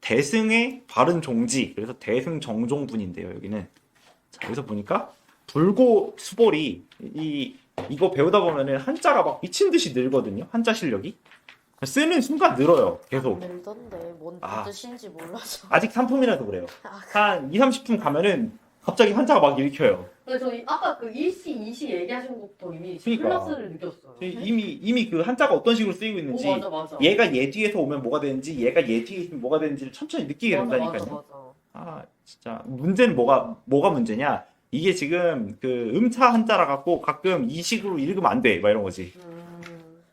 대승의 바른 종지, 그래서 대승정종분인데요. 여기는 자, 여기서 보니까 불고 수볼이 이거 배우다 보면은 한자가 막 미친 듯이 늘거든요. 한자 실력이 쓰는 순간 늘어요. 계속. 늘던데 뭔 아. 뜻인지 몰라서. 아직 상품이라서 그래요. 아, 한 2, 30분 가면은 갑자기 한자가 막 읽혀요. 근데 저희 아까 그 일시, 이시 얘기하신 것도 이미 그러니까. 플러스를 느꼈어요. 이미 그 한자가 어떤 식으로 쓰이고 있는지, 오, 맞아, 맞아. 얘가 얘 뒤에서 오면 뭐가 되는지, 얘가 얘 뒤에 있으면 뭐가 되는지를 천천히 느끼게 맞아, 된다니까요. 맞아, 맞아. 아, 진짜 문제는 뭐가 문제냐? 이게 지금 그 음차 한자라 갖고 가끔 이 식으로 읽으면 안 돼, 막 이런 거지.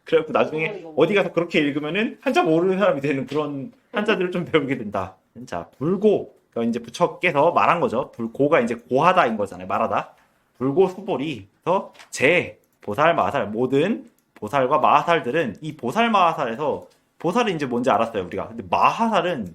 그래갖고 나중에 이거 어디 가서 그렇게 읽으면은 한자 모르는 사람이 되는 그런 한자들을 좀 배우게 된다. 자, 불고 이제 부처께서 말한 거죠. 불고가 이제 고하다인 거잖아요. 말하다. 불고 수볼이 그래서 제 보살 마살 모든 보살과 마하살들은 이 보살 마하살에서 보살은 이제 뭔지 알았어요 우리가. 근데 마하살은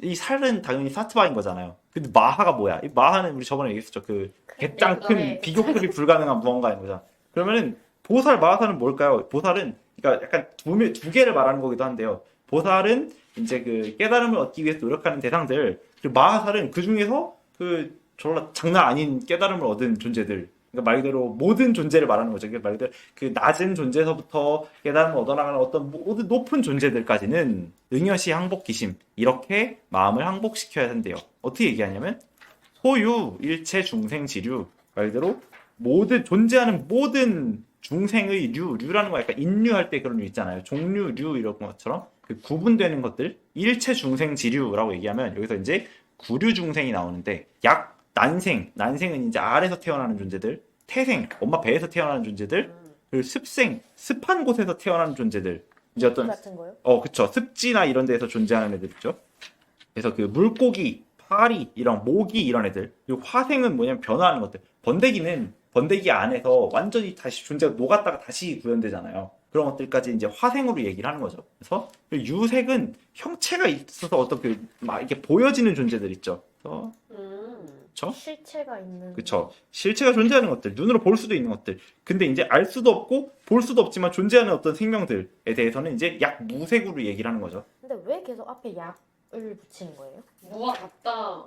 이 살은 당연히 사트바인 거잖아요. 근데 마하가 뭐야? 이 마하는 우리 저번에 얘기했었죠. 그 개짱 큰 비교급이 불가능한 무언가인 거잖아. 그러면은 보살 마하살은 뭘까요? 보살은 그러니까 약간 두 개를 말하는 거기도 한데요. 보살은 이제 그 깨달음을 얻기 위해서 노력하는 대상들, 그리고 마하살은 그 중에서 그 졸라 장난 아닌 깨달음을 얻은 존재들. 그러니까 말 그대로 모든 존재를 말하는 거죠. 그러니까 말 그대로 그 낮은 존재에서부터 깨달음을 얻어나가는 어떤 모든 높은 존재들까지는 응여시 항복기심 이렇게 마음을 항복시켜야 한대요. 어떻게 얘기하냐면 소유 일체 중생 지류 말 그대로 모든 존재하는 모든 중생의 류라는 거 약간 인류할 때 그런 류 있잖아요. 종류, 류 이런 것처럼 그 구분되는 것들 일체 중생 지류라고 얘기하면 여기서 이제 구류 중생이 나오는데 약 난생은 이제 알에서 태어나는 존재들, 태생 엄마 배에서 태어나는 존재들, 그리고 습생 습한 곳에서 태어나는 존재들 이제 어떤 같은 거요? 그쵸 습지나 이런 데에서 존재하는 애들 있죠. 그래서 그 물고기, 파리 이런 모기 이런 애들, 그리고 화생은 뭐냐면 변화하는 것들. 번데기 안에서 완전히 다시 존재가 녹았다가 다시 구현되잖아요. 그런 것들까지 이제 화생으로 얘기를 하는 거죠. 그래서 유색은 형체가 있어서 어떤 그 막 이렇게 보여지는 존재들 있죠. 그쵸? 실체가 있는. 그쵸. 실체가 존재하는 것들, 눈으로 볼 수도 있는 것들. 근데 이제 알 수도 없고 볼 수도 없지만 존재하는 어떤 생명들에 대해서는 이제 약 무색으로 얘기를 하는 거죠. 근데 왜 계속 앞에 약을 붙이는 거예요? 뭐가 같다.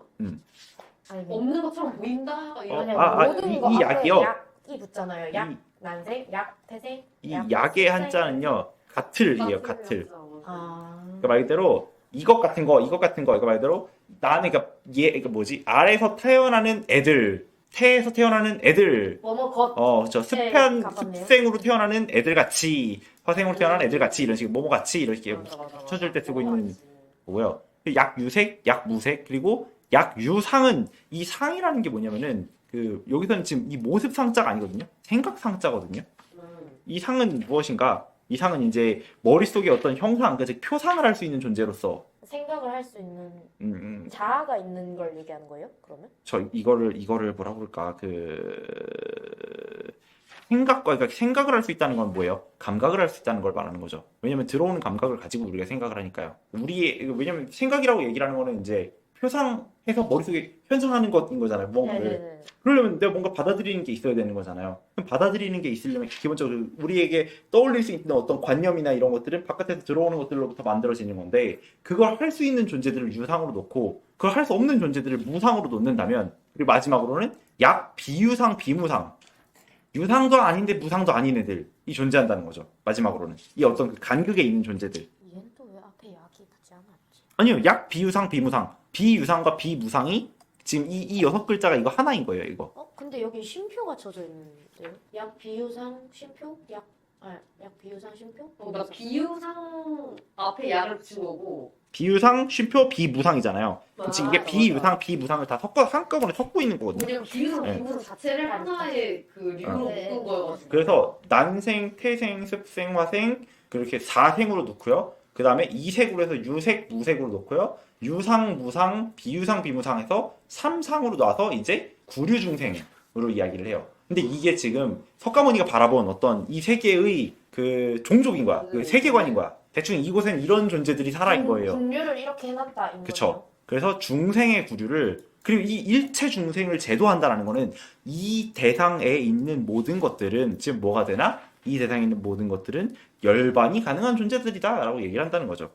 아니, 없는 것처럼 보인다. 이런 모든 거 이 앞에 약이요. 약이 붙잖아요. 약, 난생, 약, 태생. 이 약, 약의 습생. 한자는요, 같을이에요, 같을. 아. 그러니까 말 그대로 이것 같은 거 이거 말 그대로 나는 그러니까 그러니까 뭐지 알에서 태어나는 애들 태에서 태어나는 애들 뭐뭐 것. 그렇죠 네, 습한 가깝네요. 습생으로 태어나는 애들 같이 화생으로 태어나는 애들 같이 이런 식으로 뭐뭐 같이 이렇게 붙여줄 때 쓰고 있는 거고요. 약유색, 약무색 그리고 약유상은 이 상이라는 게 뭐냐면은 그 여기서는 지금 이 모습 상자가 아니거든요. 생각 상자거든요. 이 상은 무엇인가? 이 상은 이제 머릿속에 어떤 형상, 즉 표상을 할 수 있는 존재로서 생각을 할 수 있는 자아가 있는 걸 얘기하는 거예요? 그러면? 저 이거를 뭐라고 그럴까? 그러니까 생각을 할 수 있다는 건 뭐예요? 감각을 할 수 있다는 걸 말하는 거죠. 왜냐면 들어오는 감각을 가지고 우리가 생각을 하니까요. 왜냐면 생각이라고 얘기를 하는 거는 이제 표상해서 머릿속에 현상하는 것인 거잖아요. 뭔가를. 네네네. 그러려면 내가 뭔가 받아들이는 게 있어야 되는 거잖아요. 그럼 받아들이는 게 있으려면 기본적으로 우리에게 떠올릴 수 있는 어떤 관념이나 이런 것들은 바깥에서 들어오는 것들로부터 만들어지는 건데 그걸 할 수 있는 존재들을 유상으로 놓고 그걸 할 수 없는 존재들을 무상으로 놓는다면 그리고 마지막으로는 약 비유상 비무상 유상도 아닌데 무상도 아닌 애들이 존재한다는 거죠. 마지막으로는 이 어떤 그 간극에 있는 존재들. 얘는 또 왜 앞에 약이 붙지 않았지? 아니요. 약 비유상 비무상 비유상과 비무상이 지금 이 6글자가 이거 하나인 거예요. 이거. 근데 여기 쉼표가 쳐져 있는데요? 약 비유상 쉼표? 약 비유상 쉼표? 나 비유상 앞에 약을 붙인 거고. 비유상, 쉼표, 비무상이잖아요. 지금 이게 맞아, 비유상, 맞아. 비무상을 다 한꺼번에 섞고 있는 거거든요. 왜냐면 비유상, 네. 비무상 자체를 하나의 그 류로 네. 묶은 거여가지고. 그래서 난생, 태생, 습생, 화생 그렇게 4생으로 놓고요. 그 다음에 이색으로 해서 유색, 무색으로 놓고요. 유상, 무상, 비유상, 비무상에서 3상으로 놔서 이제 구류중생으로 이야기를 해요. 근데 이게 지금 석가모니가 바라본 어떤 이 세계의 그 종족인 거야. 그 세계관인 거야. 대충 이곳엔 이런 존재들이 살아인 거예요. 분류를 이렇게 해놨다. 그쵸. 그래서 중생의 구류를 그리고 이 일체 중생을 제도한다라는 거는 이 대상에 있는 모든 것들은 지금 뭐가 되나? 이 대상에 있는 모든 것들은 열반이 가능한 존재들이다 라고 얘기를 한다는 거죠.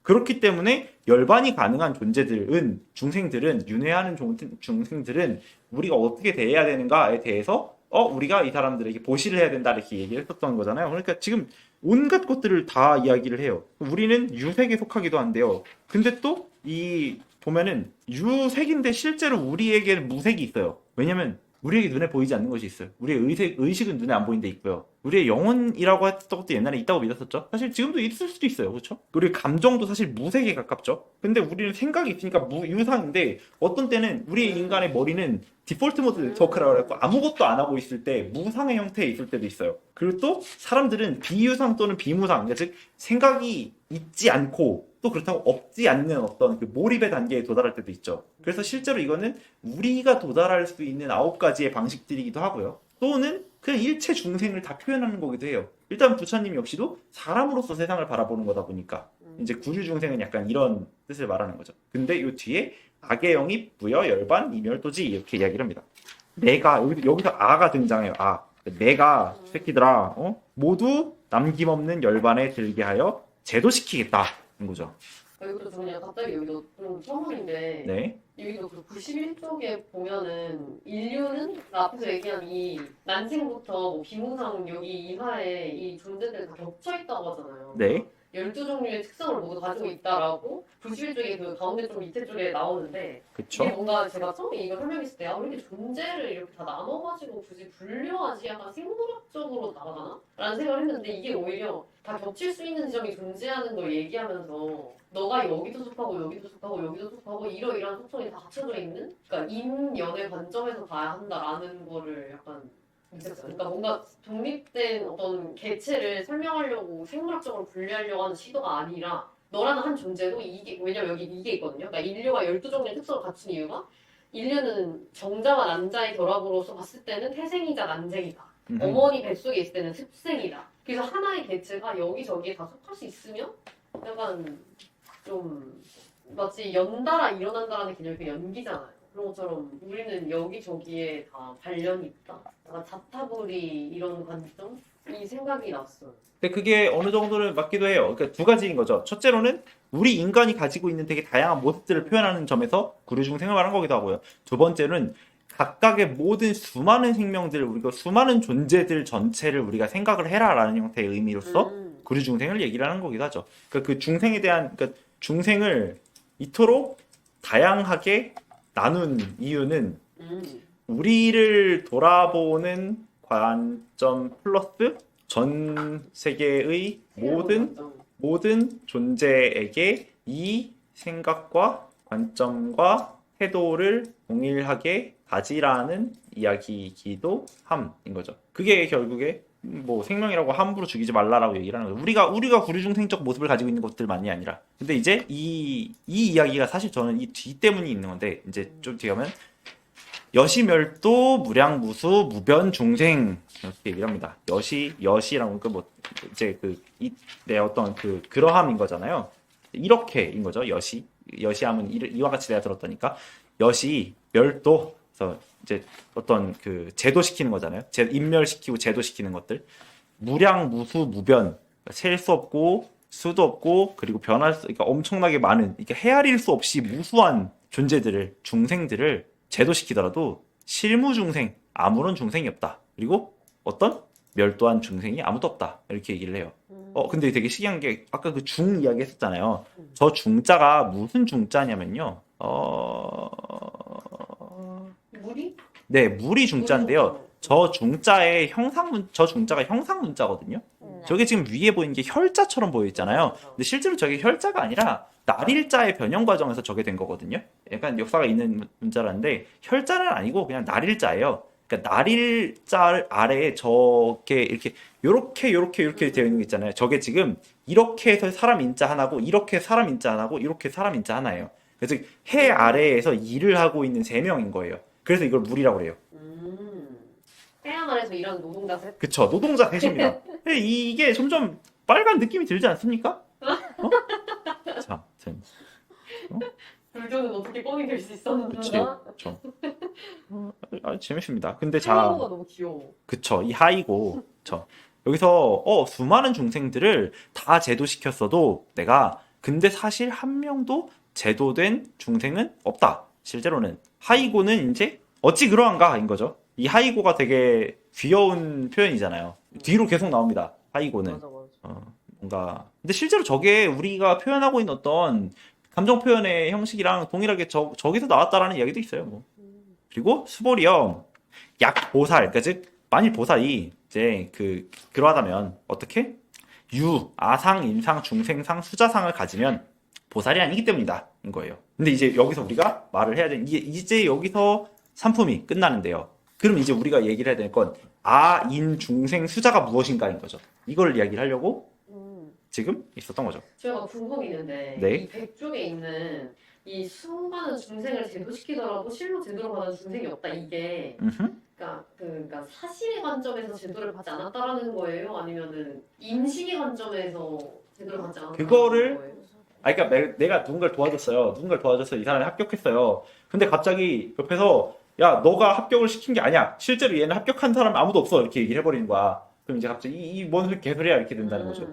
그렇기 때문에 열반이 가능한 존재들은 중생들은 윤회하는 중생들은 우리가 어떻게 대해야 되는가에 대해서 우리가 이 사람들에게 보시를 해야 된다 이렇게 얘기를 했었던 거잖아요. 그러니까 지금 온갖 것들을 다 이야기를 해요. 우리는 유색에 속하기도 한데요. 근데 또 이 보면은 유색인데 실제로 우리에게는 무색이 있어요. 왜냐면 우리에게 눈에 보이지 않는 것이 있어요. 우리의 의식은 눈에 안 보이는 데 있고요. 우리의 영혼이라고 했던 것도 옛날에 있다고 믿었었죠. 사실 지금도 있을 수도 있어요. 그렇죠? 우리 감정도 사실 무색에 가깝죠. 근데 우리는 생각이 있으니까 유상인데 어떤 때는 우리 인간의 머리는 디폴트 모드 네트워크라고 해서 아무것도 안 하고 있을 때 무상의 형태에 있을 때도 있어요. 그리고 또 사람들은 비유상 또는 비무상, 그러니까 즉 생각이 있지 않고 또 그렇다고 없지 않는 어떤 그 몰입의 단계에 도달할 때도 있죠. 그래서 실제로 이거는 우리가 도달할 수 있는 9가지의 방식들이기도 하고요. 또는 그냥 일체 중생을 다 표현하는 거기도 해요. 일단 부처님 역시도 사람으로서 세상을 바라보는 거다 보니까 이제 구류 중생은 약간 이런 뜻을 말하는 거죠. 근데 요 뒤에 악의 영입, 부여, 열반, 이멸도지 이렇게 이야기를 합니다. 내가 여기서 아가 등장해요. 내가 새끼들아 모두 남김없는 열반에 들게 하여 제도시키겠다 는 거죠. 이것도 그냥 갑자기 여기도 좀 선물인데 네. 여기도 그 91쪽에 보면은 인류는 앞에서 얘기한 이 난생부터 뭐 비무상 여기 이하에 이 존재들 다 겹쳐 있다고 하잖아요. 네. 12종류의 특성을 모두 가지고 있다라고 91쪽에 그 가운데 쪽 밑에 쪽에 나오는데 그쵸. 이게 뭔가 제가 처음에 이걸 설명했을 때 왜 이렇게 존재를 이렇게 다 나눠가지고 굳이 분류하지 약간 생물학적으로 나가나? 라는 생각을 했는데 이게 오히려 다 겹칠 수 있는 지점이 존재하는 걸 얘기하면서 너가 여기도 속하고 여기도 속하고 여기도 속하고 이러이러한 속성이 다 갖춰져 있는 그러니까 인연의 관점에서 봐야 한다라는 거를 약간 느꼈어요. 그러니까 뭔가 독립된 어떤 개체를 설명하려고 생물학적으로 분류하려고 하는 시도가 아니라 너라는 한 존재도 이게 왜냐면 여기 이게 있거든요. 그러니까 인류가 12종류의 특성을 갖춘 이유가 인류는 정자와 난자의 결합으로서 봤을 때는 태생이자 난쟁이다. 어머니 뱃속에 있을 때는 습생이다. 그래서 하나의 개체가 여기저기에 다 속할 수 있으면 약간 좀 마치 연달아 일어난다라는 개념이 그 연기잖아요. 그런 것처럼 우리는 여기저기에 다 관련이 있다. 약간 자타불이 이런 관점? 이 생각이 났어요. 근데 그게 어느 정도는 맞기도 해요. 그러니까 두 가지인 거죠. 첫째로는 우리 인간이 가지고 있는 되게 다양한 모습들을 표현하는 점에서 구류중생을 말한 거기도 하고요. 두 번째는 각각의 모든 수많은 생명들, 우리가 수많은 존재들 전체를 우리가 생각을 해라라는 형태의 의미로서 구류중생을 얘기를 하는 거기도 하죠. 그러니까 그 중생에 대한, 그러니까 중생을 이토록 다양하게 나눈 이유는 우리를 돌아보는 관점 플러스 전 세계의 모든 존재에게 이 생각과 관점과 태도를 동일하게 가지라는 이야기이기도 함인 거죠. 그게 결국에 뭐 생명이라고 함부로 죽이지 말라라고 얘기를 하는 거죠. 우리가 구류중생적 모습을 가지고 있는 것들만이 아니라. 근데 이제 이 이야기가 사실 저는 이 뒤 때문이 있는 건데 이제 좀 뒤에 가면 여시멸도 무량무수 무변중생 이렇게 얘기를 합니다. 여시라는 뭐 이제 내 어떤 그러함인 거잖아요. 이렇게인 거죠. 여시함은 이와 같이 내가 들었다니까. 여시 멸도 그래서 이제 어떤 제도시키는 거잖아요. 인멸시키고 제도시키는 것들. 무량무수 무변 셀 수 없고 수도 없고 그리고 그러니까 엄청나게 많은 이렇게 헤아릴 수 없이 무수한 존재들을 중생들을 제도시키더라도 실무중생 아무런 중생이 없다. 그리고 어떤 멸도한 중생이 아무도 없다. 이렇게 얘기를 해요. 근데 되게 신기한 게 아까 그 중 이야기 했었잖아요. 저 중자가 무슨 중자냐면요. 물이? 네, 물이 중자인데요. 저 중자가 형상 문자거든요. 저게 지금 위에 보이는 게 혈자처럼 보여 있잖아요. 근데 실제로 저게 혈자가 아니라 날일자의 변형 과정에서 저게 된 거거든요. 약간 역사가 있는 문자라는데 혈자는 아니고 그냥 날일자예요. 그러니까 날일자 아래에 저게 이렇게 되어 있는 게 있잖아요. 저게 지금 이렇게 해서 사람 인자 하나고 이렇게 해서 사람 인자 하나고 이렇게 사람 인자 하나예요. 그래서 해 아래에서 일을 하고 있는 3명인 거예요. 그래서 이걸 물이라고 그래요. 태양 아래서 일하는 노동자 셋? 그쵸, 노동자 셋입니다. 이게 점점 빨간 느낌이 들지 않습니까? 자, 불교는 어떻게 뻥이 될 수 있었는가? 그쵸. 재밌습니다. 근데 태양호가 너무 귀여워. 그쵸, 이 하이고, 여기서 수많은 중생들을 다 제도시켰어도 내가 근데 사실 한 명도 제도된 중생은 없다. 실제로는 하이고는 이제 어찌 그러한가인 거죠. 이 하이고가 되게 귀여운 표현이잖아요. 뒤로 계속 나옵니다. 하이고는. 맞아. 뭔가 근데 실제로 저게 우리가 표현하고 있는 어떤 감정 표현의 형식이랑 동일하게 저기서 나왔다라는 이야기도 있어요. 뭐. 그리고 수보리요. 약 보살, 그러니까 즉 만일 보살이 이제 그러하다면 어떻게 아상, 인상, 중생상, 수자상을 가지면 보살이 아니기 때문이다 인 거예요. 근데 이제 여기서 우리가 말을 해야 되는 이제 여기서 산품이 끝나는데요. 그럼 이제 우리가 얘기를 해야 될 건 인, 중생, 수자가 무엇인가인 거죠. 이걸 이야기를 하려고 지금 있었던 거죠. 제가 궁금이 있는데 네. 이 백쪽에 있는 이 수많은 중생을 제도시키더라도 실로 제도를 받은 중생이 없다 이게 그러니까 사실의 관점에서 제도를 받지 않았다라는 거예요? 아니면은 인식의 관점에서 제도를 받지 않았다는 그거를 거예요? 그러니까 내가 누군가를 도와줬어요. 누군가를 도와줘서 이 사람이 합격했어요. 근데 갑자기 옆에서 야 너가 합격을 시킨 게 아니야. 실제로 얘는 합격한 사람 아무도 없어. 이렇게 얘기를 해버리는 거야. 그럼 이제 갑자기 이뭔 개소리야 이렇게 된다는 거죠.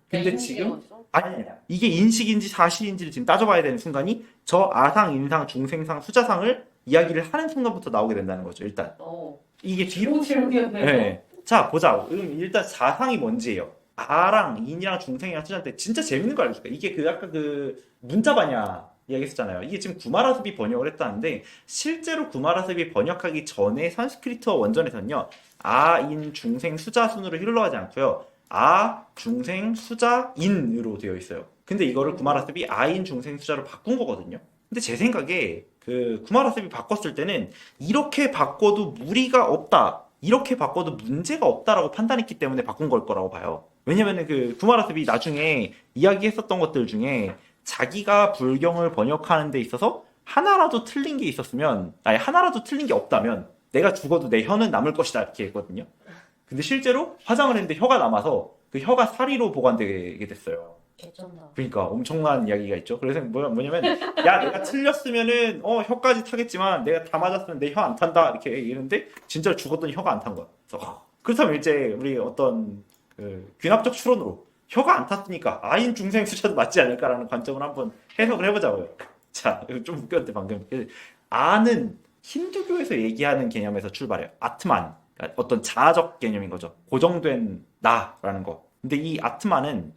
근데 인식의 지금 관점? 아니야. 이게 인식인지 사실인지를 지금 따져봐야 되는 순간이 저 아상, 인상, 중생상, 수자상을 이야기를 하는 순간부터 나오게 된다는 거죠. 일단 이게 뒤로 좋은 질문이었네요. 네. 자 보자. 그럼 일단 사상이 뭔지예요. 아랑 인이랑 중생이랑 수자인데 진짜 재밌는 거 알려줄까? 이게 아까 문자반야 이야기했었잖아요. 이게 지금 구마라습이 번역을 했다는데 실제로 구마라습이 번역하기 전에 산스크리트어 원전에서는요. 인, 중생, 수자 순으로 흘러가지 않고요. 중생, 수자, 인으로 되어 있어요. 근데 이거를 구마라습이 인, 중생, 수자로 바꾼 거거든요. 근데 제 생각에 구마라습이 바꿨을 때는 이렇게 바꿔도 무리가 없다. 이렇게 바꿔도 문제가 없다라고 판단했기 때문에 바꾼 걸 거라고 봐요. 왜냐면은 구마라습이 나중에 이야기했었던 것들 중에 자기가 불경을 번역하는 데 있어서 하나라도 틀린 게 있었으면, 하나라도 틀린 게 없다면 내가 죽어도 내 혀는 남을 것이다 이렇게 했거든요. 근데 실제로 화장을 했는데 혀가 남아서 그 혀가 사리로 보관되게 됐어요. 개쩐다. 그러니까 엄청난 이야기가 있죠. 그래서 뭐냐면 야 내가 틀렸으면은 혀까지 타겠지만 내가 다 맞았으면 내 혀 안 탄다 이렇게 얘기했는데 진짜로 죽었더니 혀가 안 탄 거야. 그래서 그렇다면 이제 우리 어떤 귀납적 추론으로 혀가 안 탔으니까 아인 중생 수자도 맞지 않을까라는 관점을 한번 해석을 해보자고요. 자, 이거 좀 웃겼는데 방금 아는 힌두교에서 얘기하는 개념에서 출발해요. 아트만, 그러니까 어떤 자아적 개념인 거죠. 고정된 나라는 거. 근데 이 아트만은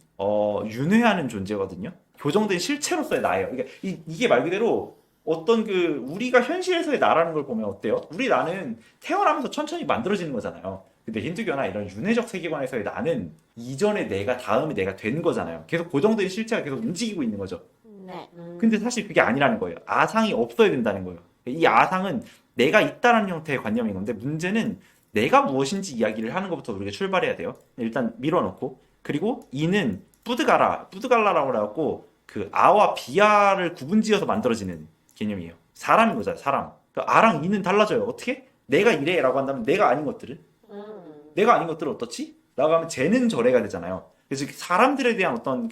윤회하는 존재거든요. 교정된 실체로서의 나예요. 그러니까 이게 말 그대로 어떤 우리가 현실에서의 나라는 걸 보면 어때요? 우리 나는 태어나면서 천천히 만들어지는 거잖아요. 근데 힌두교나 이런 윤회적 세계관에서의 나는 이전의 내가 다음에 내가 된 거잖아요. 계속 고정된 실체가 계속 움직이고 있는 거죠. 네. 근데 사실 그게 아니라는 거예요. 아상이 없어야 된다는 거예요. 이 아상은 내가 있다라는 형태의 관념인 건데 문제는 내가 무엇인지 이야기를 하는 것부터 우리가 출발해야 돼요. 일단 밀어놓고 그리고 이는 뿌드갈라라고 해갖고 아와 비아를 구분지어서 만들어지는 개념이에요. 사람인 거잖아요. 사람. 아랑 이는 달라져요. 어떻게? 내가 이래라고 한다면 내가 아닌 것들은 내가 아닌 것들은 어떻지? 라고 하면 쟤는 저래가 되잖아요. 그래서 사람들에 대한 어떤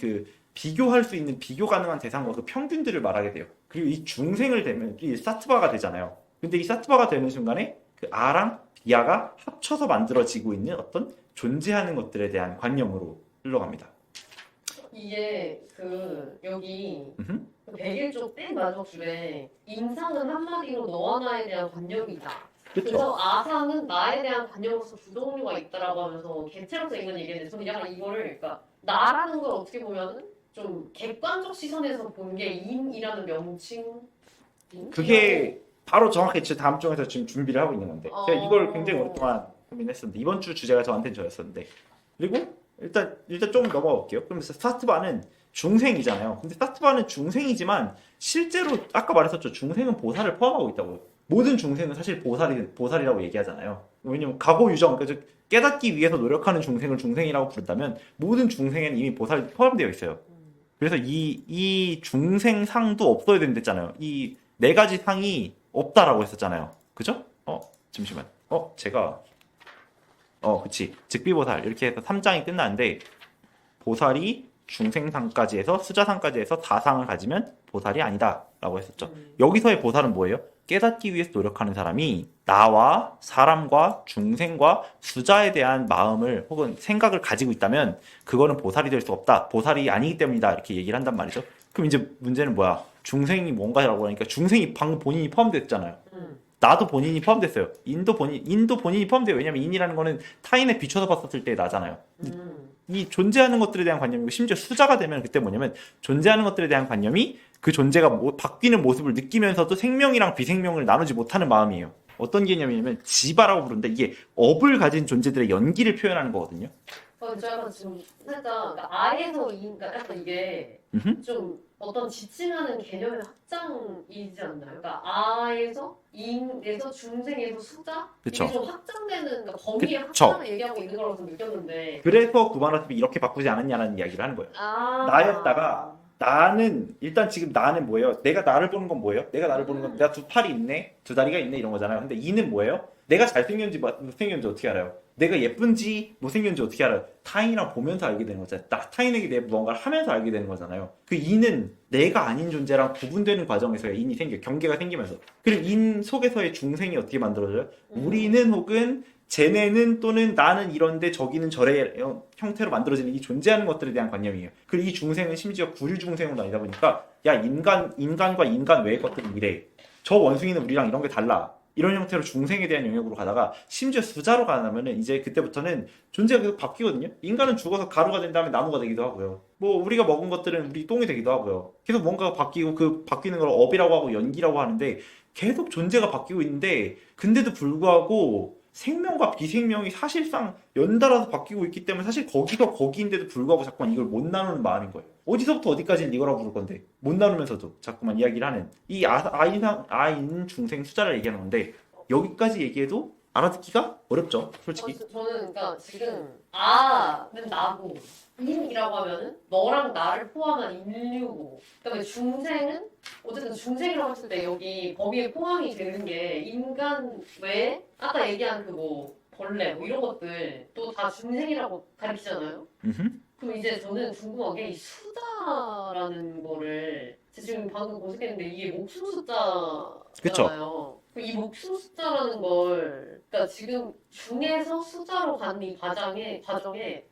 비교할 수 있는 비교 가능한 대상과 평균들을 말하게 돼요. 그리고 이 중생을 되면 이 사트바가 되잖아요. 근데 이 사트바가 되는 순간에 아랑 비아가 합쳐서 만들어지고 있는 어떤 존재하는 것들에 대한 관념으로 흘러갑니다. 이게 여기 101쪽 맨 마지막 줄에 인상은 한마디로 너와 나에 대한 관념이다. 그렇죠. 그래서 아상은 나에 대한 관념으로서 두 종류가 있다라고 하면서 개체로서 있는 얘기인데 저는 약간 이거를 그러니까 나라는 걸 어떻게 보면은 좀 객관적 시선에서 본 게 인이라는 명칭 그게 바로 정확히 제 다음 쪽에서 지금 준비를 하고 있는 건데 제가 이걸 굉장히 오랫동안 고민했었는데 이번 주 주제가 저한테는 저였었는데 그리고 일단 좀 넘어가 볼게요. 그럼 사트바는 중생이잖아요. 근데 사트바는 중생이지만 실제로 아까 말했었죠. 중생은 보살을 포함하고 있다고. 모든 중생은 사실 보살이라고 얘기하잖아요. 왜냐면 가고 유정, 그러니까 깨닫기 위해서 노력하는 중생을 중생이라고 부른다면 모든 중생에는 이미 보살이 포함되어 있어요. 그래서 이 중생상도 없어야 된댔잖아요. 이 네 가지 상이 없다라고 했었잖아요. 그죠? 잠시만. 제가 그치. 즉비보살 이렇게 해서 3장이 끝나는데 보살이 중생상까지 해서 수자상까지 해서 4상을 가지면 보살이 아니다 라고 했었죠. 여기서의 보살은 뭐예요? 깨닫기 위해서 노력하는 사람이 나와 사람과 중생과 수자에 대한 마음을 혹은 생각을 가지고 있다면 그거는 보살이 될 수 없다. 보살이 아니기 때문이다. 이렇게 얘기를 한단 말이죠. 그럼 이제 문제는 뭐야? 중생이 뭔가라고 하니까 중생이 방금 본인이 포함됐잖아요. 나도 본인이 포함됐어요. 인도 본인이 포함돼요. 왜냐면 인이라는 거는 타인에 비춰서 봤었을 때 나잖아요. 이 존재하는 것들에 대한 관념이고 심지어 수자가 되면 그때 뭐냐면 존재하는 것들에 대한 관념이 그 존재가 바뀌는 모습을 느끼면서도 생명이랑 비생명을 나누지 못하는 마음이에요. 어떤 개념이냐면 지바라고 부르는데 이게 업을 가진 존재들의 연기를 표현하는 거거든요. 제가 지금 살짝 그러니까 아에서 그러니까 약간 이게 좀 어떤 지칭하는 개념의 확장이지 않나요? 그러니까 아에서 인에서 중생에서 수자 그쵸. 이게 좀 확장되는 그러니까 범위의 그쵸. 확장을 얘기하고 있는 거라고 좀 느꼈는데 그래서 구바나스비 이렇게 바꾸지 않았냐는 이야기를 하는 거예요. 나였다가 나는 일단 지금 나는 뭐예요? 내가 나를 보는 건 뭐예요? 내가 나를 보는 건 내가 두 팔이 있네, 두 다리가 있네 이런 거잖아요. 근데 이는 뭐예요? 내가 잘생겼는지 못생겼는지 어떻게 알아요? 내가 예쁜지 못생겼는지 어떻게 알아요? 타인이랑 보면서 알게 되는 거잖아요. 타인에게 내 무언가를 하면서 알게 되는 거잖아요. 그 이는 내가 아닌 존재랑 구분되는 과정에서 인이 생겨요. 경계가 생기면서. 그리고 인 속에서의 중생이 어떻게 만들어져요? 우리는 혹은 쟤네는 또는 나는 이런데 저기는 저래 형태로 만들어지는 이 존재하는 것들에 대한 관념이에요. 그리고 이 중생은 심지어 구류 중생으로 다니다 보니까 야 인간과 인간 외의 것들은 이래. 저 원숭이는 우리랑 이런 게 달라. 이런 형태로 중생에 대한 영역으로 가다가 심지어 수자로 가면은 이제 그때부터는 존재가 계속 바뀌거든요. 인간은 죽어서 가루가 된 다음에 나무가 되기도 하고요. 뭐 우리가 먹은 것들은 우리 똥이 되기도 하고요. 계속 뭔가가 바뀌고 그 바뀌는 걸 업이라고 하고 연기라고 하는데 계속 존재가 바뀌고 있는데 근데도 불구하고 생명과 비생명이 사실상 연달아서 바뀌고 있기 때문에 사실 거기서 거기인데도 불구하고 자꾸만 이걸 못 나누는 마음인 거예요. 어디서부터 어디까지는 이거라고 부를 건데 못 나누면서도 자꾸만 이야기를 하는 이 아인 중생 수자를 얘기하는 건데 여기까지 얘기해도 알아듣기가 어렵죠, 솔직히. 저는 그러니까 지금 아는 나고 인이라고 하면은 너랑 나를 포함한 인류고 그다음에 중생은 어쨌든 중생이라고 했을 때 여기 범위에 포함이 되는 게 인간 외에 아까 얘기한 그 뭐 벌레 뭐 이런 것들 또 다 중생이라고 가리키잖아요. 그럼 이제 저는 궁금한 게 이 수다라는 거를 지금 방금 검색했는데 이게 목숨 숫자잖아요. 이 목숨 숫자라는 걸 그러니까 지금 중에서 수자로 가는 이 과정에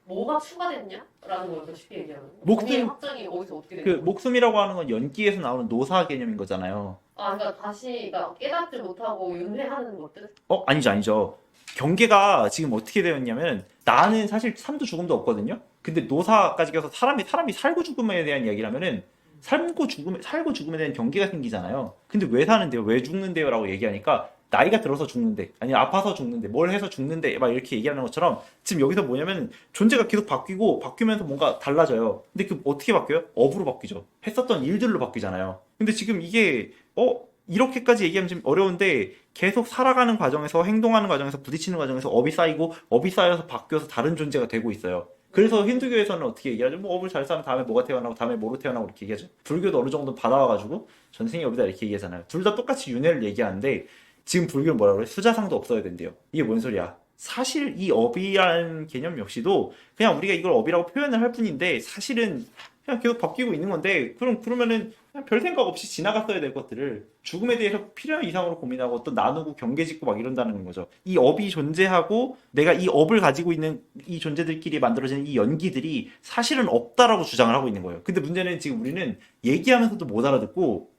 뭐가 추가됐냐라는 걸 더 쉽게 얘기하는 거예요. 목숨- 범위의 확장이 어디서 어떻게 그 되는 거예요? 목숨이라고 하는 건 연기에서 나오는 노사 개념인 거잖아요. 그러니까 다시 그러니까 깨닫지 못하고 윤회하는 것들? 아니죠. 경계가 지금 어떻게 되었냐면 나는 사실 삶도 죽음도 없거든요. 근데 노사까지 가서 사람이 살고 죽음에 대한 이야기를 하면은 살고 죽음에 대한 경계가 생기잖아요. 근데 왜 사는데요? 왜 죽는데요? 라고 얘기하니까 나이가 들어서 죽는데, 아니 아파서 죽는데, 뭘 해서 죽는데 막 이렇게 얘기하는 것처럼 지금 여기서 뭐냐면 존재가 계속 바뀌면서 뭔가 달라져요. 근데 그 어떻게 바뀌어요? 업으로 바뀌죠. 했었던 일들로 바뀌잖아요. 근데 지금 이게 이렇게까지 얘기하면 좀 어려운데 계속 살아가는 과정에서 행동하는 과정에서 부딪히는 과정에서 업이 쌓이고 업이 쌓여서 바뀌어서 다른 존재가 되고 있어요. 그래서 힌두교에서는 어떻게 얘기하죠? 뭐 업을 잘 쌓으면 다음에 뭐가 태어나고 다음에 뭐로 태어나고 이렇게 얘기하죠. 불교도 어느 정도 받아와가지고 전생의 업이다 이렇게 얘기하잖아요. 둘 다 똑같이 윤회를 얘기하는데 지금 불교는 뭐라고 그래? 수자상도 없어야 된대요. 이게 뭔 소리야? 사실 이 업이라는 개념 역시도 그냥 우리가 이걸 업이라고 표현을 할 뿐인데 사실은 그냥 계속 바뀌고 있는 건데 그러면은 그냥 별 생각 없이 지나갔어야 될 것들을 죽음에 대해서 필요한 이상으로 고민하고 또 나누고 경계 짓고 막 이런다는 거죠. 이 업이 존재하고 내가 이 업을 가지고 있는 이 존재들끼리 만들어지는 이 연기들이 사실은 없다라고 주장을 하고 있는 거예요. 근데 문제는 지금 우리는 얘기하면서도 못 알아듣고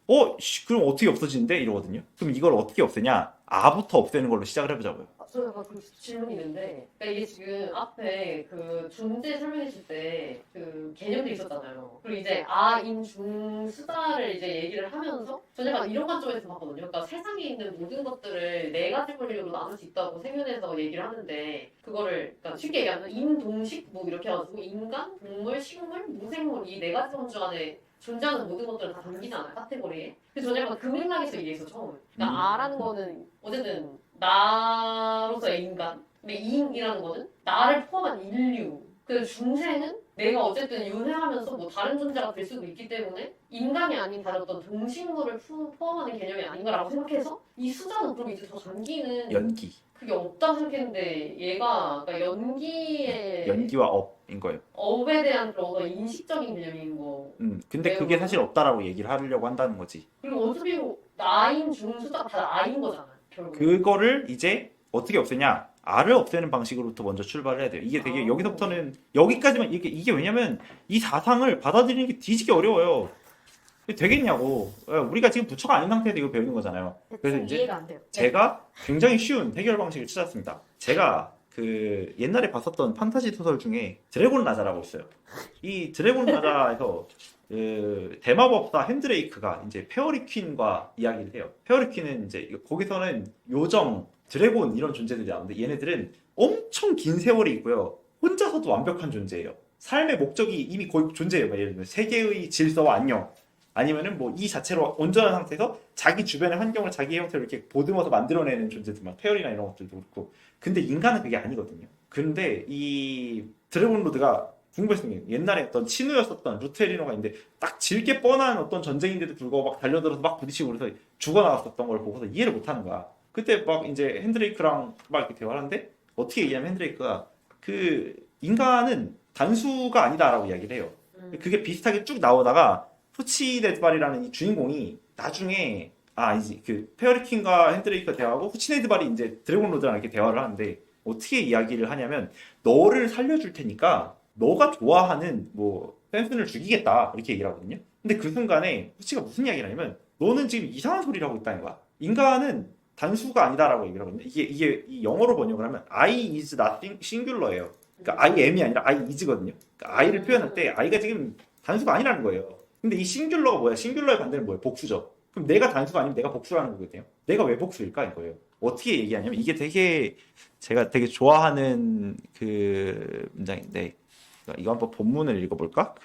그럼 어떻게 없어지는데? 이러거든요. 그럼 이걸 어떻게 없애냐? 아부터 없애는 걸로 시작을 해보자고요. 저 약간 그 질문이 있는데, 그러니까 이게 지금 앞에 그 존재 설명했을 때 그 개념들이 있었잖아요. 그리고 이제 인, 중, 수다를 이제 얘기를 하면서 저는 약간 이런 관점에서 봤거든요. 그러니까 세상에 있는 모든 것들을 네 가지 분류로 나눌 수 있다고 세면에서 얘기를 하는데 그거를 그러니까 쉽게 얘기하면 인동식 뭐 이렇게 해가지고 인간, 동물, 식물, 무생물 이 네 가지 범주 안에 존재하는 모든 것들을 다 담기잖아요, 카테고리에. 그래서 저는 약간 그 맥락에서 얘기해서 처음. 그러니까 아라는 거는 어쨌든 나로서의 인간. 근데 인이라는 거는 나를 포함한 인류. 그래서 중생은 내가 어쨌든 윤회하면서 뭐 다른 존재가 될 수도 있기 때문에 인간이 아닌 다른 어떤 동식물을 포함하는 개념이 아닌가라고 생각해서 이 수자는 그럼 이제 더 담기는 연기. 그게 없다고 생각했는데 얘가 그러니까 연기의 연기와 업. 인 거예요. 업에 대한 그런 어떤 인식적인 개념인 거. 근데 그게 사실 없다라고 얘기를 하려고 한다는 거지. 그리고 어차피 나인 중수자가 다 나인 거잖아. 결국. 그거를 이제 어떻게 없애냐? R을 없애는 방식으로부터 먼저 출발을 해야 돼요. 이게 되게 여기서부터는 여기까지만 이게 왜냐면 이 사상을 받아들이는 게 뒤지게 어려워요. 되겠냐고. 우리가 지금 부처가 아닌 상태에서 이거 배우는 거잖아요. 그래서 이제 이해가 안 돼요. 제가 굉장히 쉬운 해결 방식을 찾았습니다. 제가 그 옛날에 봤었던 판타지 소설 중에 드래곤 라자라고 있어요. 이 드래곤 라자에서 그 대마법사 핸드레이크가 이제 페어리 퀸과 이야기를 해요. 페어리 퀸은 이제 거기서는 요정, 드래곤 이런 존재들이 나오는데 얘네들은 엄청 긴 세월이 있고요. 혼자서도 완벽한 존재예요. 삶의 목적이 이미 거의 존재해요. 예를 들면 세계의 질서와 안녕. 아니면은 뭐 이 자체로 온전한 상태에서 자기 주변의 환경을 자기 형태로 이렇게 보듬어서 만들어내는 존재들만 페어리나 이런 것들도 그렇고. 근데 인간은 그게 아니거든요. 근데 이 드래곤 로드가 궁금했던 게 옛날에 어떤 친우였었던 루테리노가 있는데 딱 질게 뻔한 어떤 전쟁인데도 불구하고 막 달려들어서 막 부딪히고 그래서 죽어나갔었던 걸 보고서 이해를 못하는 거야. 그때 막 이제 핸드레이크랑 막 이렇게 대화를 하는데 어떻게 얘기하면 핸드레이크가 그 인간은 단수가 아니다라고 이야기를 해요. 그게 비슷하게 쭉 나오다가 후치네드발이라는 이 주인공이 나중에 이제 그 페어리킹과 핸드레이크가 대화하고 후치네드발이 이제 드래곤 로드랑 이렇게 대화를 하는데 어떻게 이야기를 하냐면 너를 살려줄 테니까 너가 좋아하는 뭐 샌슨을 죽이겠다 이렇게 얘기를 하거든요. 근데 그 순간에 후치가 무슨 이야기를 하냐면 너는 지금 이상한 소리를 하고 있다는 거야. 인간은 단수가 아니다라고 얘기를 하거든요. 이게 이 영어로 번역을 하면 I is nothing singular예요. 그러니까 I am이 아니라 I is거든요. 그러니까 I를 표현할 때 I가 지금 단수가 아니라는 거예요. 근데 이 싱귤러가 뭐야? 싱귤러의 반대는 뭐예요? 복수죠. 그럼 내가 단수가 아니면 내가 복수라는 거거든요. 내가 왜 복수일까 이거예요. 어떻게 얘기하냐면 이게 되게 제가 되게 좋아하는 그 문장인데 이거 한번 본문을 읽어볼까?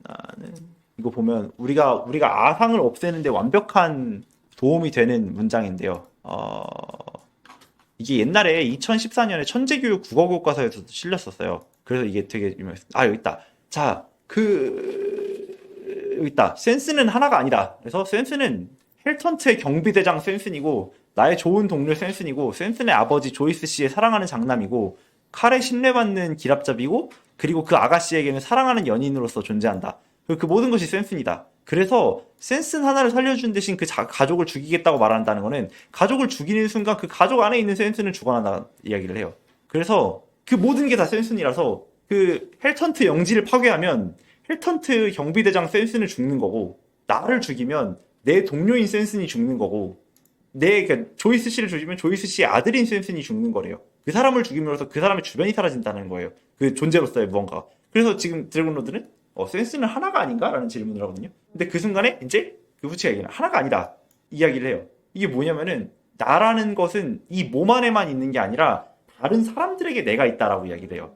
나는 이거 보면 우리가 아상을 없애는데 완벽한 도움이 되는 문장인데요. 이게 옛날에 2014년에 천재교육 국어교과서에서도 실렸었어요. 그래서 이게 되게 유명했어요. 여기 있다. 자, 여기 있다. 센스는 하나가 아니다. 그래서 센스는 헬턴트의 경비대장 센슨이고 나의 좋은 동료 센슨이고 센슨의 아버지 조이스 씨의 사랑하는 장남이고 칼에 신뢰받는 기랍잡이고 그리고 그 아가씨에게는 사랑하는 연인으로서 존재한다. 그 모든 것이 센슨이다. 그래서 센슨 하나를 살려준 대신 그 가족을 죽이겠다고 말한다는 거는 가족을 죽이는 순간 그 가족 안에 있는 센슨은 죽어난다는 이야기를 해요. 그래서 그 모든 게 다 센슨이라서 그 헬턴트 영지를 파괴하면 헬턴트 경비대장 센슨을 죽는 거고 나를 죽이면 내 동료인 센슨이 죽는 거고 그러니까 조이스 씨를 죽이면 조이스 씨의 아들인 센슨이 죽는 거래요. 그 사람을 죽임으로써 그 사람의 주변이 사라진다는 거예요. 그 존재로서의 무언가. 그래서 지금 드래곤 로드는 센스는 하나가 아닌가? 라는 질문을 하거든요. 근데 그 순간에 이제 그 후치가 얘기는 하나가 아니다. 이야기를 해요. 이게 뭐냐면은 나라는 것은 이 몸 안에만 있는 게 아니라 다른 사람들에게 내가 있다라고 이야기를 해요.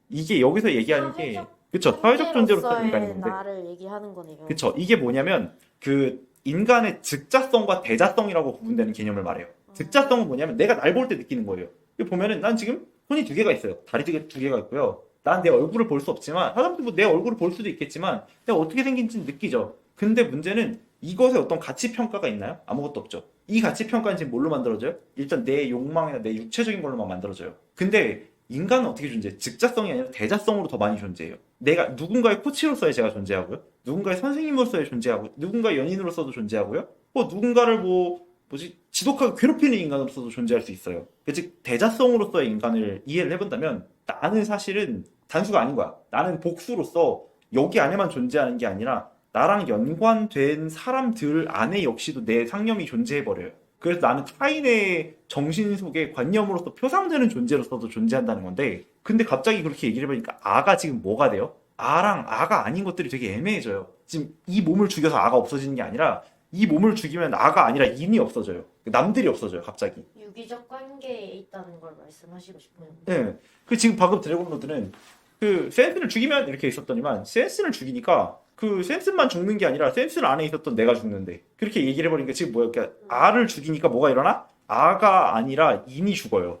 이게 여기서 얘기하는 게 그쵸 사회적 존재로서 인간인 건데 나를 얘기하는 거네요. 그쵸 이게 뭐냐면 그 인간의 즉자성과 대자성이라고 구분되는 개념을 말해요. 즉자성은 뭐냐면 내가 날 볼 때 느끼는 거예요. 이거 보면은 난 지금 손이 두 개가 있어요. 다리 두 개가 있고요. 난 내 얼굴을 볼 수 없지만 사람들이 뭐 내 얼굴을 볼 수도 있겠지만 내가 어떻게 생긴지는 느끼죠. 근데 문제는 이것에 어떤 가치 평가가 있나요? 아무것도 없죠. 이 가치 평가는 지금 뭘로 만들어져요? 일단 내 욕망이나 내 육체적인 걸로만 만들어져요. 근데 인간은 어떻게 존재해? 즉자성이 아니라 대자성으로 더 많이 존재해요. 내가 누군가의 코치로서의 제가 존재하고요. 누군가의 선생님으로서의 존재하고, 누군가의 연인으로서도 존재하고요. 누군가를 지독하게 괴롭히는 인간으로서도 존재할 수 있어요. 즉 대자성으로서의 인간을 이해를 해본다면 나는 사실은 단수가 아닌 거야. 나는 복수로서 여기 안에만 존재하는 게 아니라 나랑 연관된 사람들 안에 역시도 내 상념이 존재해버려요. 그래서 나는 타인의 정신 속에 관념으로서 표상되는 존재로서도 존재한다는 건데 근데 갑자기 그렇게 얘기를 해보니까 아가 지금 뭐가 돼요? 아랑 아가 아닌 것들이 되게 애매해져요. 지금 이 몸을 죽여서 아가 없어지는 게 아니라 이 몸을 죽이면 아가 아니라 인이 없어져요. 남들이 없어져요 갑자기. 유기적 관계에 있다는 걸 말씀하시고 싶어요. 네. 그 지금 방금 드래곤 로드는 그 센슨을 죽이면 이렇게 있었더니만 센슨을 죽이니까 그 센슨만 죽는 게 아니라 센슨 안에 있었던 내가 죽는데 그렇게 얘기를 해버리니까 지금 뭐야? 그러니까 아를 죽이니까 뭐가 일어나? 아가 아니라 인이 죽어요.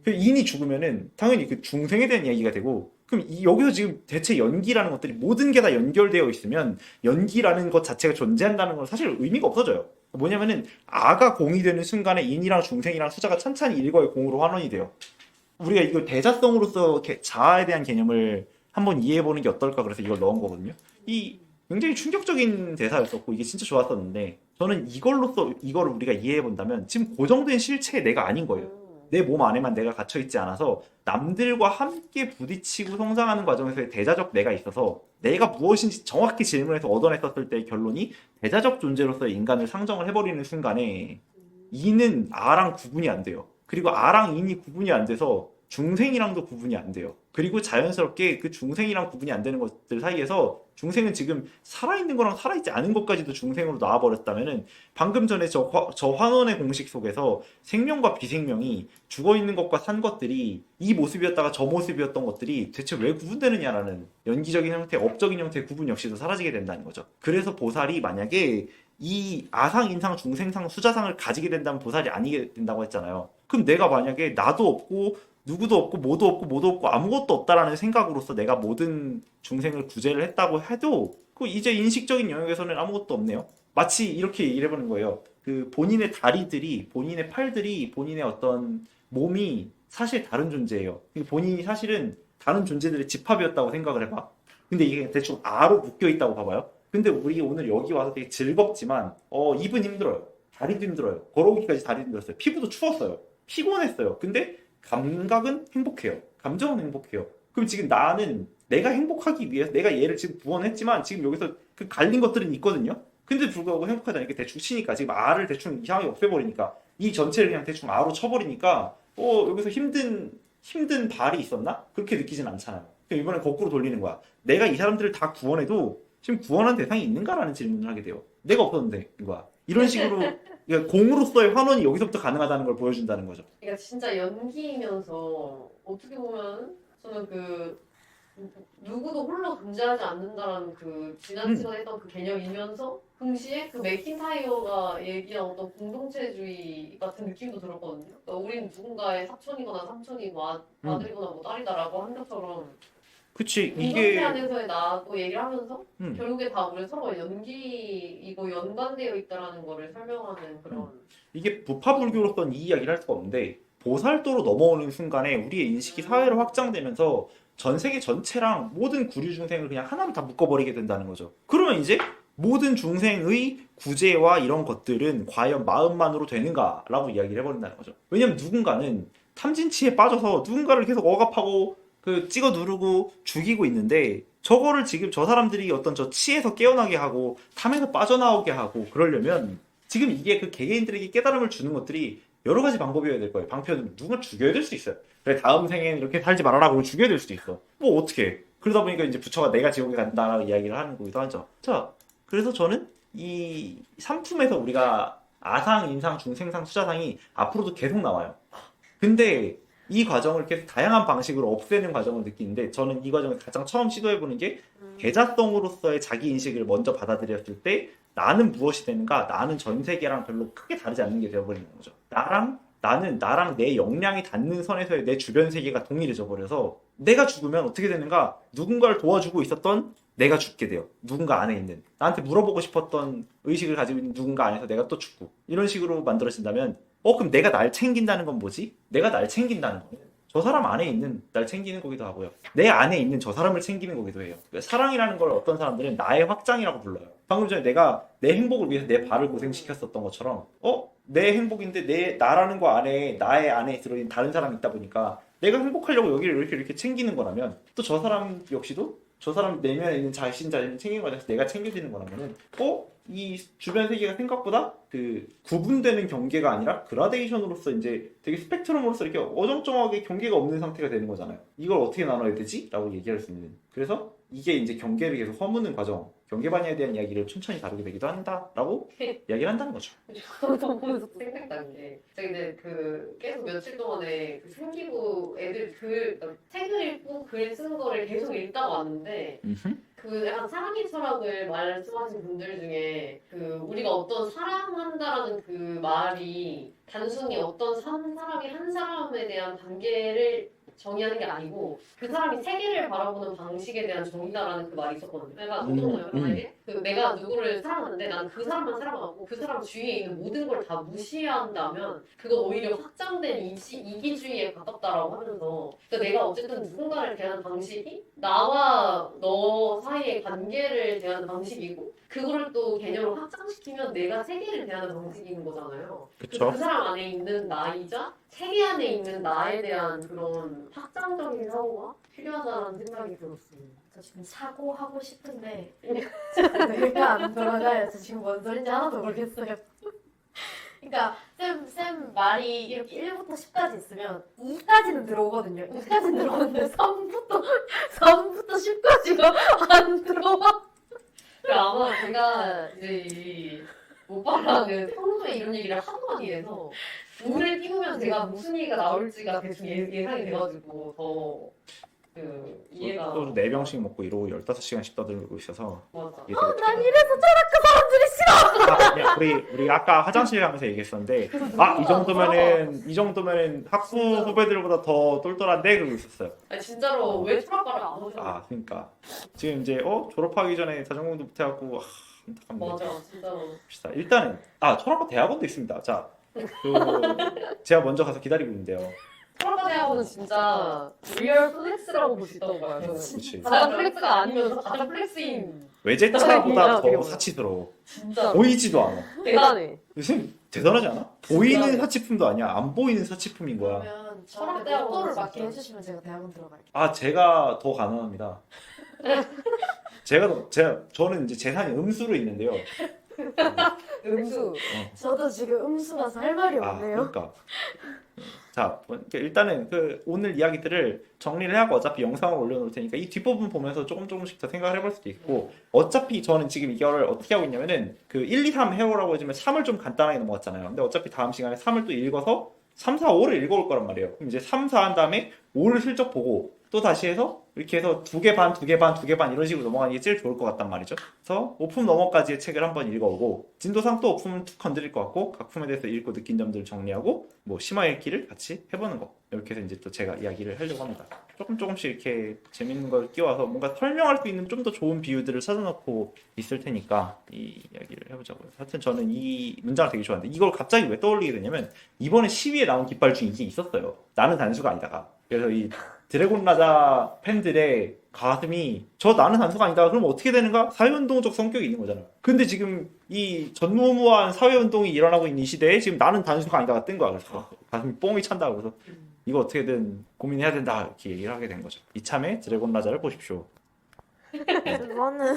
그 인이 죽으면은 당연히 그 중생에 대한 이야기가 되고 그럼 여기서 지금 대체 연기라는 것들이 모든 게 다 연결되어 있으면 연기라는 것 자체가 존재한다는 건 사실 의미가 없어져요. 뭐냐면은 아가 공이 되는 순간에 인이랑 중생이랑 숫자가 찬찬히 일거의 공으로 환원이 돼요. 우리가 이걸 대자성으로서 자아에 대한 개념을 한번 이해해보는 게 어떨까 그래서 이걸 넣은 거거든요. 이 굉장히 충격적인 대사였었고 이게 진짜 좋았었는데 저는 이거를 우리가 이해해본다면 지금 고정된 실체의 내가 아닌 거예요. 내 몸 안에만 내가 갇혀있지 않아서 남들과 함께 부딪히고 성장하는 과정에서의 대자적 내가 있어서 내가 무엇인지 정확히 질문해서 얻어냈었을 때의 결론이 대자적 존재로서의 인간을 상정을 해버리는 순간에 이는 아랑 구분이 안 돼요. 그리고 아랑 인이 구분이 안 돼서 중생이랑도 구분이 안 돼요. 그리고 자연스럽게 그 중생이랑 구분이 안 되는 것들 사이에서 중생은 지금 살아있는 거랑 살아있지 않은 것까지도 중생으로 나와버렸다면은 방금 전에 저 환원의 공식 속에서 생명과 비생명이 죽어있는 것과 산 것들이 이 모습이었다가 저 모습이었던 것들이 대체 왜 구분되느냐라는 연기적인 형태, 업적인 형태의 구분 역시도 사라지게 된다는 거죠. 그래서 보살이 만약에 이 아상, 인상, 중생상, 수자상을 가지게 된다면 보살이 아니게 된다고 했잖아요. 그럼 내가 만약에 나도 없고 누구도 없고 뭐도 없고 아무것도 없다라는 생각으로서 내가 모든 중생을 구제를 했다고 해도 그 이제 인식적인 영역에서는 아무것도 없네요. 마치 이렇게 얘기를 해보는 거예요. 그 본인의 다리들이, 본인의 팔들이, 본인의 어떤 몸이 사실 다른 존재예요. 본인이 사실은 다른 존재들의 집합이었다고 생각을 해봐. 근데 이게 대충 아로 묶여 있다고 봐봐요. 근데 우리 오늘 여기 와서 되게 즐겁지만 입은 힘들어요. 다리도 힘들어요. 걸어오기까지 다리도 힘들었어요. 피부도 추웠어요. 피곤했어요. 근데 감각은 행복해요. 감정은 행복해요. 그럼 지금 나는 내가 행복하기 위해서 내가 얘를 지금 구원했지만 지금 여기서 그 갈린 것들은 있거든요. 근데 불구하고 행복하지 않게 대충 치니까 지금 아를 대충 이상하게 없애버리니까 이 전체를 그냥 대충 아로 쳐버리니까 여기서 힘든 발이 있었나? 그렇게 느끼진 않잖아요. 그럼 이번엔 거꾸로 돌리는 거야. 내가 이 사람들을 다 구원해도 지금 구원한 대상이 있는가라는 질문을 하게 돼요. 내가 없었는데 이거야. 이런 식으로 그러니까 공으로서의 환원이 여기서부터 가능하다는 걸 보여준다는 거죠. 그러니까 진짜 연기이면서 어떻게 보면 저는 그 누구도 홀로 존재하지 않는다라는 그 지난시간에 했던 그 개념이면서 동시에 그 맥킨타이어가 얘기한 어떤 공동체주의 같은 느낌도 들었거든요. 그러니까 우리는 누군가의 사촌이거나 삼촌이고 아들이거나 뭐 딸이다라고 한 것처럼 그치 공동체 이게 안에서의 나도 얘기를 하면서 음, 결국에 다 우리 서로 연기이고 연관되어 있다라는 거를 설명하는 그런 이게 부파불교로서는 이 이야기를 할 수가 없는데 보살도로 넘어오는 순간에 우리의 인식이 사회로 확장되면서 전 세계 전체랑 모든 구류 중생을 그냥 하나로 다 묶어버리게 된다는 거죠. 그러면 이제 모든 중생의 구제와 이런 것들은 과연 마음만으로 되는가라고 이야기를 해버린다는 거죠. 왜냐면 누군가는 탐진치에 빠져서 누군가를 계속 억압하고 그 찍어 누르고 죽이고 있는데 저거를 지금 저 사람들이 어떤 저 치에서 깨어나게 하고 탐에서 빠져나오게 하고 그러려면 지금 이게 그 개개인들에게 깨달음을 주는 것들이 여러 가지 방법이어야 될 거예요. 방편으로 누군가 죽여야 될 수 있어요. 그래 다음 생에는 이렇게 살지 말아라고 죽여야 될 수도 있어. 뭐 어떻게? 그러다 보니까 이제 부처가 내가 지옥에 간다라고 이야기를 하는 거기도 하죠. 자, 그래서 저는 이 삼품에서 우리가 아상, 인상, 중생상, 수자상이 앞으로도 계속 나와요. 근데 이 과정을 계속 다양한 방식으로 없애는 과정을 느끼는데 저는 이 과정을 가장 처음 시도해보는 게 대자성으로서의 자기 인식을 먼저 받아들였을 때 나는 무엇이 되는가? 나는 전 세계랑 별로 크게 다르지 않는 게 되어버리는 거죠. 나랑 내 역량이 닿는 선에서의 내 주변 세계가 동일해져 버려서 내가 죽으면 어떻게 되는가? 누군가를 도와주고 있었던 내가 죽게 돼요. 누군가 안에 있는 나한테 물어보고 싶었던 의식을 가지고 있는 누군가 안에서 내가 또 죽고 이런 식으로 만들어진다면 그럼 내가 날 챙긴다는 건 뭐지? 내가 날 챙긴다는 거는 저 사람 안에 있는 날 챙기는 거기도 하고요. 내 안에 있는 저 사람을 챙기는 거기도 해요. 그러니까 사랑이라는 걸 어떤 사람들은 나의 확장이라고 불러요. 방금 전에 내가 내 행복을 위해서 내 발을 고생시켰었던 것처럼 내 행복인데 나라는 거 안에 나의 안에 들어있는 다른 사람이 있다 보니까 내가 행복하려고 여기를 이렇게 챙기는 거라면 또 저 사람 역시도 저 사람 내면에 있는 자신을 챙긴 거라서 내가 챙겨지는 거라면은 이 주변 세계가 생각보다 그 구분되는 경계가 아니라 그라데이션으로서 이제 되게 스펙트럼으로서 이렇게 어정쩡하게 경계가 없는 상태가 되는 거잖아요. 이걸 어떻게 나눠야 되지? 라고 얘기할 수 있는. 그래서 이게 이제 경계를 계속 허무는 과정, 경계반야에 대한 이야기를 천천히 다루게 되기도 한다라고 이야기를 한다는 거죠. 저도 보면서 생각난 게 제가 근데 그 계속 며칠 동안에 그 생기부 애들 책을 읽고 글 쓰는 거를 계속 읽다 왔는데 그 약간 사랑의 철학을 말씀하신 분들 중에 그 우리가 어떤 사랑한다라는 그 말이 단순히 어떤 한 사람이 한 사람에 대한 관계를 정의하는 게 아니고 그 사람이 세계를 바라보는 방식에 대한 정의다라는 그 말이 있었거든요. 내가 어떤 거예요? 만약에 그 내가 누구를 사랑하는데 난 그 사람만 사랑하고 그 사람 주위에 있는 모든 걸 다 무시한다면 그건 오히려 확장된 이기주의에 가깝다라고 하면서 그러니까 내가 어쨌든 누군가를 대하는 방식이 나와 너 사이의 관계를 대하는 방식이고 그거를 또 개념을 확장시키면 내가 세계를 대하는 방식인 거잖아요. 그쵸? 그 사람 안에 있는 나이자 세계 안에 있는 나에 대한 그런 확장적인 사고가 필요하다는 생각이 들었습니다. 저 지금 사고하고 싶은데 내가 안 돌아가요. 저 지금 뭔 소린지 하나도 모르겠어요. 그러니까 쌤 말이 이렇게 1부터 10까지 있으면 2까지는 들어오거든요. 2까지는 들어오는데 3부터 10까지가 안 들어와. 그러니까 아마 제가 이제 이 오빠랑은 평소에 이런 얘기를 하도 많이 해서 눈을 띄우면 제가 무슨 얘기가 나올지가 대충 예상이 돼가지고 더 그 이해가 또 4병씩 먹고 이러고 15시간씩 떠들고 있어서 맞아. 이게 되게 난 이래서 철학과 사람들이 싫어. 그냥 우리 아까 화장실 가면서 얘기했었는데 이 정도면은 학부 후배들보다 더 똘똘한데 그러고 있었어요. 아니 진짜로 왜 철학과를 안 오죠? 그러니까 지금 이제 졸업하기 전에 자전거도 못 해갖고 안타깝네. 맞아 진짜로. 봅시다. 일단은 철학과 대학원도 있습니다. 자, 제가 먼저 가서 기다리고 있는데요. 철학과 대학원은 진짜 리얼 플렉스라고 볼 수 있다고 봐요. 저는. 그렇지. 가장 플렉스가 아니면서 가장 플렉스인 외제차보다 어떻게 더 보면. 사치스러워. 진짜 보이지도 않아. 대단해. 선생님 대단하지 않아? 보이는 사치품도 아니야. 안 보이는 사치품인 거야. 그러면 저한테 철학대학원 목도를 진짜. 맞게 해주시면 제가 대학원 들어갈게요. 제가 더 가능합니다. 저는 이제 재산이 음수로 있는데요. 음수. 저도 지금 음수라서 할 말이 없네요. 그러니까. 자, 일단은 오늘 이야기들을 정리를 하고 어차피 영상을 올려놓을 테니까 이 뒷부분 보면서 조금씩 더 생각을 해볼 수도 있고 어차피 저는 지금 이거를 어떻게 하고 있냐면은 1, 2, 3 해오라고 해주면 3을 좀 간단하게 넘어갔잖아요. 근데 어차피 다음 시간에 3을 또 읽어서 3, 4, 5를 읽어올 거란 말이에요. 그럼 이제 3, 4 한 다음에 5를 슬쩍 보고 또 다시 해서 이렇게 해서 2개 반, 2개 반, 2개 반 이런 식으로 넘어가는 게 제일 좋을 것 같단 말이죠. 그래서 오품 너머까지의 책을 한번 읽어오고 진도상 또 오품은 툭 건드릴 것 같고 각 품에 대해서 읽고 느낀 점들을 정리하고 심화 읽기를 같이 해보는 거 이렇게 해서 이제 또 제가 이야기를 하려고 합니다. 조금씩 이렇게 재밌는 걸 끼워서 뭔가 설명할 수 있는 좀 더 좋은 비유들을 찾아놓고 있을 테니까 이 이야기를 해보자고요. 하여튼 저는 이 문장을 되게 좋아하는데 이걸 갑자기 왜 떠올리게 되냐면 이번에 시위에 나온 깃발 중에 이게 있었어요. 나는 단수가 아니다가. 그래서 이 드래곤 라자 팬들의 가슴이 나는 단수가 아니다. 그럼 어떻게 되는가? 사회운동적 성격이 있는 거잖아. 근데 지금 이 전무후무한 사회운동이 일어나고 있는 이 시대에 지금 나는 단수가 아니다가 뜬 거야. 그래서 가슴이 뽕이 찬다. 그래서 이거 어떻게든 고민해야 된다. 이렇게 얘기를 하게 된 거죠. 이참에 드래곤 라자를 보십시오. 그거는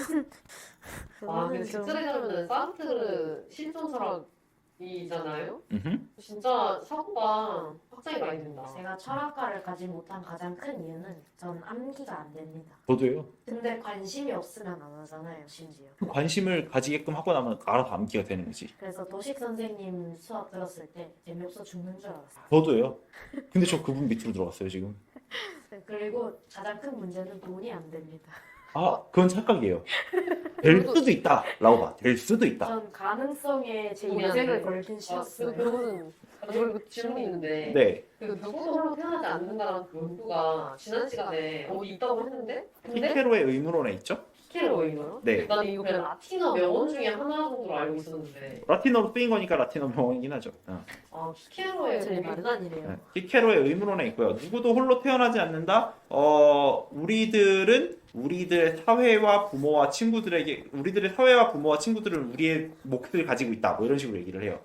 근데 직설하자면은 사르트르 실존설학이잖아요. 진짜 사고가 확장이 많이 된다. 제가 철학과를 가지 못한 가장 큰 이유는 전 암기가 안 됩니다. 저도요. 근데 관심이 없으면 안 하잖아요, 심지어. 관심을 가지게끔 하고 나면 알아서 암기가 되는 거지. 그래서 도식 선생님 수업 들었을 때 재미없어 죽는 줄 알았어요. 저도요. 근데 저 그분 밑으로 들어갔어요 지금. 그리고 가장 큰 문제는 돈이 안 됩니다. 그건 착각이에요. 될 수도 있다. 라고 봐. 될 수도 있다. 전 가능성에 제 돈이 안 인생을 돼요? 걸긴 싫었어요. 그거는 그리고 질문이 있는데 네. 벽구도 태어나지 않는다는 그 문구가 지난 시간에 어디 있다고 했는데 근데 피케로의 의문론에 있죠? 키케로인가요? 네. 나는 이거 그냥 라틴어 명언 중에 하나 정도로 알고 있었는데 라틴어로 쓰인 거니까 라틴어 명언이긴 하죠. 키케로의 제 말은 아니래요. 피케로의 의문론에 있고요. 누구도 홀로 태어나지 않는다. 우리들의 사회와 부모와 친구들은 우리의 몫을 가지고 있다. 이런 식으로 얘기를 해요.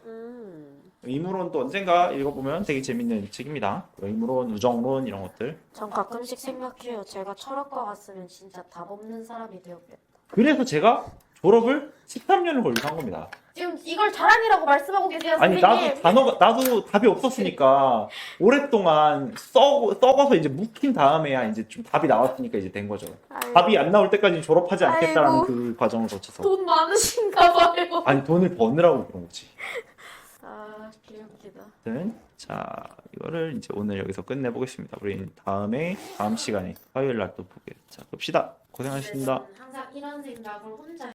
의무론도 언젠가 읽어보면 되게 재밌는 책입니다. 의무론, 우정론 이런 것들. 전 가끔씩 생각해요. 제가 철학과 갔으면 진짜 답 없는 사람이 되었겠다. 그래서 제가 졸업을 13년을 걸리고 한 겁니다. 지금 이걸 자랑이라고 말씀하고 계세요, 아니 선생님. 나도 답이 없었으니까 오랫동안 썩어서 이제 묵힌 다음에야 이제 좀 답이 나왔으니까 이제 된 거죠. 아이고, 답이 안 나올 때까지 졸업하지 않겠다라는 아이고. 그 과정을 거쳐서. 돈 많으신가 봐요. 아니 돈을 버느라고 그런 거지. 개웃기다. 자 이거를 이제 오늘 여기서 끝내보겠습니다. 우리 다음 시간에 화요일 날 또 보게. 자 봅시다. 고생하셨습니다. 항상 이런 생각을 혼자